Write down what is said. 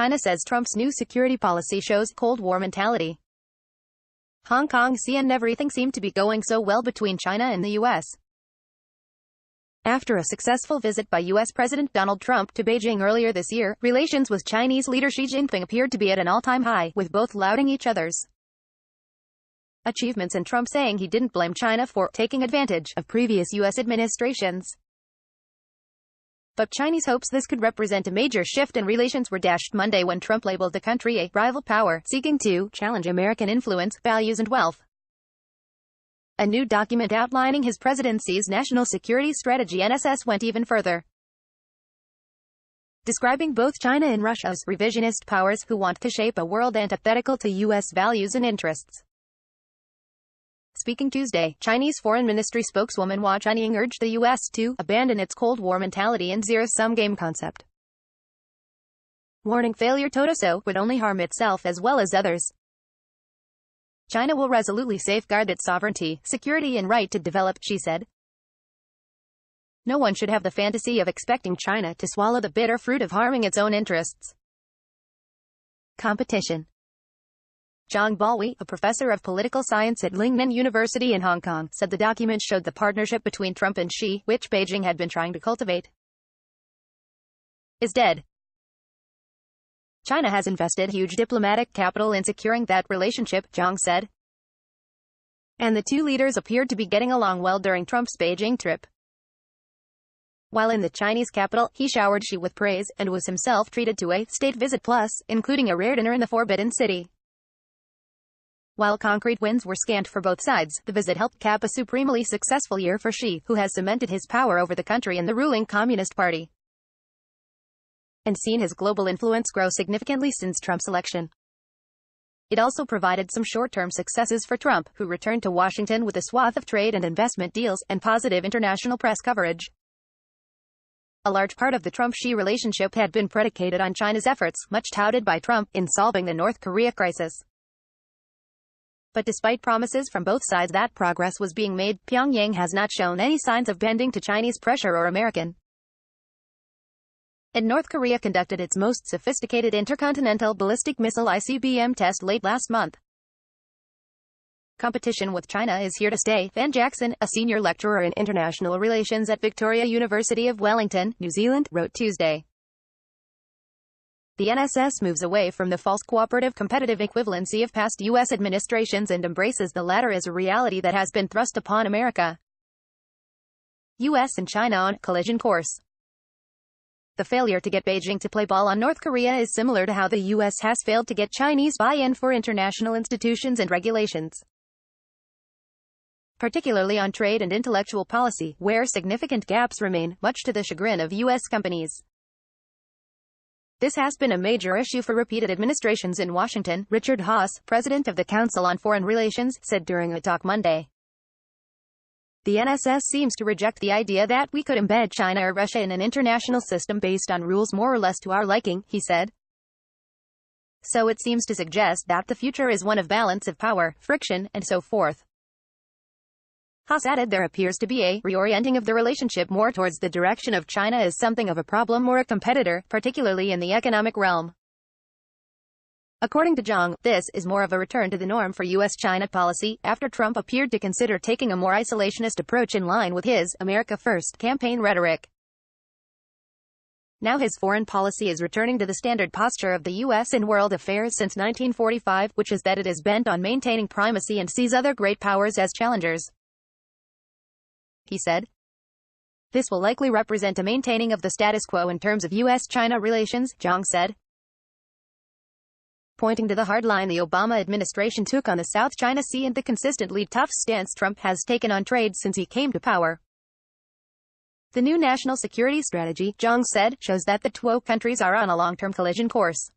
China says Trump's new security policy shows Cold War mentality. Hong Kong and everything seemed to be going so well between China and the U.S. After a successful visit by U.S. President Donald Trump to Beijing earlier this year, relations with Chinese leader Xi Jinping appeared to be at an all-time high, with both lauding each other's achievements and Trump saying he didn't blame China for taking advantage of previous U.S. administrations. But Chinese hopes this could represent a major shift in relations were dashed Monday when Trump labeled the country a rival power, seeking to challenge American influence, values and wealth. A new document outlining his presidency's national security strategy (NSS) went even further, describing both China and Russia as revisionist powers who want to shape a world antithetical to U.S. values and interests. Speaking Tuesday, Chinese Foreign Ministry spokeswoman Hua Chunying urged the U.S. to abandon its Cold War mentality and zero-sum game concept, warning failure to do so would only harm itself as well as others. China will resolutely safeguard its sovereignty, security and right to develop, she said. No one should have the fantasy of expecting China to swallow the bitter fruit of harming its own interests. Competition. Zhang Baohui, a professor of political science at Lingnan University in Hong Kong, said the document showed the partnership between Trump and Xi, which Beijing had been trying to cultivate, is dead. China has invested huge diplomatic capital in securing that relationship, Zhang said. And the two leaders appeared to be getting along well during Trump's Beijing trip. While in the Chinese capital, he showered Xi with praise, and was himself treated to a state visit plus, including a rare dinner in the Forbidden City. While concrete wins were scant for both sides, the visit helped cap a supremely successful year for Xi, who has cemented his power over the country and the ruling Communist Party, and seen his global influence grow significantly since Trump's election. It also provided some short-term successes for Trump, who returned to Washington with a swath of trade and investment deals, and positive international press coverage. A large part of the Trump-Xi relationship had been predicated on China's efforts, much touted by Trump, in solving the North Korea crisis. But despite promises from both sides that progress was being made, Pyongyang has not shown any signs of bending to Chinese pressure or American. And North Korea conducted its most sophisticated intercontinental ballistic missile ICBM test late last month. Competition with China is here to stay, Van Jackson, a senior lecturer in international relations at Victoria University of Wellington, New Zealand, wrote Tuesday. The NSS moves away from the false cooperative competitive equivalency of past U.S. administrations and embraces the latter as a reality that has been thrust upon America. U.S. and China on collision course. The failure to get Beijing to play ball on North Korea is similar to how the U.S. has failed to get Chinese buy-in for international institutions and regulations, particularly on trade and intellectual policy, where significant gaps remain, much to the chagrin of U.S. companies. This has been a major issue for repeated administrations in Washington, Richard Haass, president of the Council on Foreign Relations, said during a talk Monday. The NSS seems to reject the idea that we could embed China or Russia in an international system based on rules more or less to our liking, he said. So it seems to suggest that the future is one of balance of power, friction, and so forth. Haass added there appears to be a reorienting of the relationship more towards the direction of China as something of a problem or a competitor, particularly in the economic realm. According to Zhang, this is more of a return to the norm for U.S.-China policy, after Trump appeared to consider taking a more isolationist approach in line with his America First campaign rhetoric. Now his foreign policy is returning to the standard posture of the U.S. in world affairs since 1945, which is that it is bent on maintaining primacy and sees other great powers as challengers. He said. This will likely represent a maintaining of the status quo in terms of U.S.-China relations, Zhang said, pointing to the hard line the Obama administration took on the South China Sea and the consistently tough stance Trump has taken on trade since he came to power. The new national security strategy, Zhang said, shows that the two countries are on a long-term collision course.